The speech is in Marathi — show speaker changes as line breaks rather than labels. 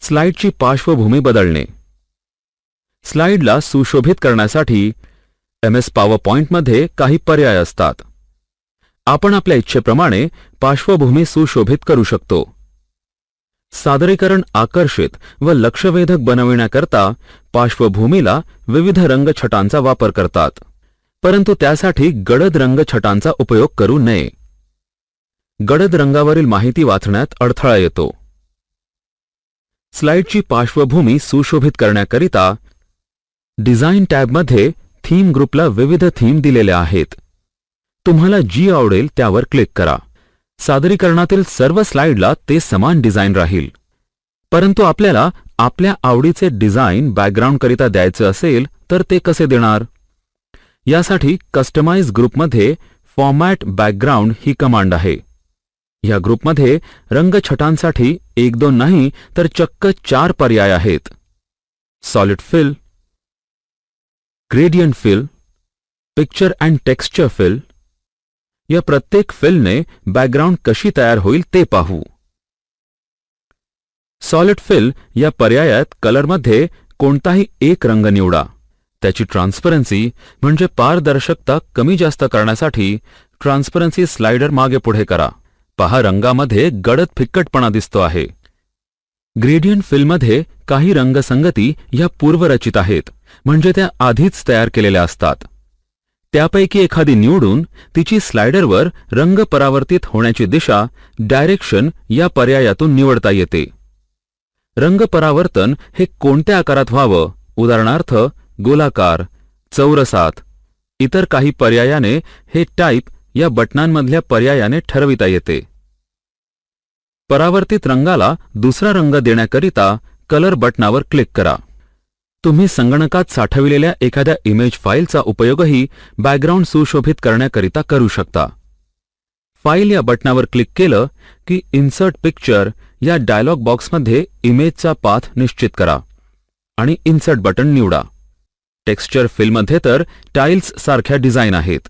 स्लाइडची पार्श्वभूमी बदलणे. स्लाइडला सुशोभित करण्यासाठी MS पॉवरपॉइंटमध्ये काही पर्याय असतात. आपण आपल्या इच्छेप्रमाणे पार्श्वभूमी सुशोभित करू शकतो. सादरीकरण आकर्षित व लक्षवेधक बनविण्याकरता पार्श्वभूमीला विविध रंगछटांचा वापर करतात, परंतु त्यासाठी गडद रंगछटांचा उपयोग करू नये. गडद रंगावरील माहिती वाचण्यात अडथळा येतो. स्लाइडची पार्श्वभूमी सुशोभित करण्याकरिता डिझाइन टॅबमध्ये थीम ग्रुपला विविध थीम दिलेल्या आहेत. तुम्हाला जी आवडेल त्यावर क्लिक करा. सादरीकरणातील सर्व स्लाइडला ते समान डिझाइन राहील, परंतु आपल्याला आपल्या आवडीचे डिझाइन बॅकग्राऊंडकरिता द्यायचे असेल तर ते कसे देणार? यासाठी कस्टमाइज ग्रुपमध्ये फॉर्मॅट बॅकग्राऊंड ही कमांड आहे. या ग्रुपमध्ये रंगछटांसाठी 1-2 नाही तर चक्क 4 पर्याय आहेत. Solid fill, gradient fill, picture and texture fill. या प्रत्येक फिलने बॅकग्राऊंड कशी तयार होईल ते पाहू. सॉलिड फिल या पर्यायात कलरमध्ये कोणताही एक रंग निवडा. त्याची ट्रान्सपरन्सी म्हणजे पारदर्शकता कमी जास्त करण्यासाठी ट्रान्सपरन्सी स्लाइडर मागे पुढे करा. पहा, रंगामध्ये गडद फिक्कटपणा दिसतो आहे. ग्रेडियंट फिलमध्ये काही रंगसंगती या पूर्वरचित आहेत, म्हणजे त्या आधीच तयार केलेल्या असतात. त्यापैकी एखादी निवडून तिची स्लाइडरवर रंग परावर्तित होण्याची दिशा डायरेक्शन या पर्यायातून निवडता येते. रंग परावर्तन हे कोणत्या आकारात व्हावं, उदाहरणार्थ गोलाकार, चौरसात. इतर काही पर्यायाने हे टाइप या बटनांमधल्या पर्यायाने ठरविता येते. परावर्तित रंगाला दुसरा रंग देण्याकरिता कलर बटनावर क्लिक करा. तुम्ही संगणकात साठविलेल्या एखाद्या इमेज फाईलचा उपयोगही बॅकग्राऊंड सुशोभित करण्याकरिता करू शकता. फाईल या बटनावर क्लिक केलं की इन्सर्ट पिक्चर या डायलॉग बॉक्समध्ये इमेजचा पाथ निश्चित करा आणि इन्सर्ट बटन निवडा. टेक्स्चर फिलमध्ये तर टाइल्स सारख्या डिझाइन आहेत.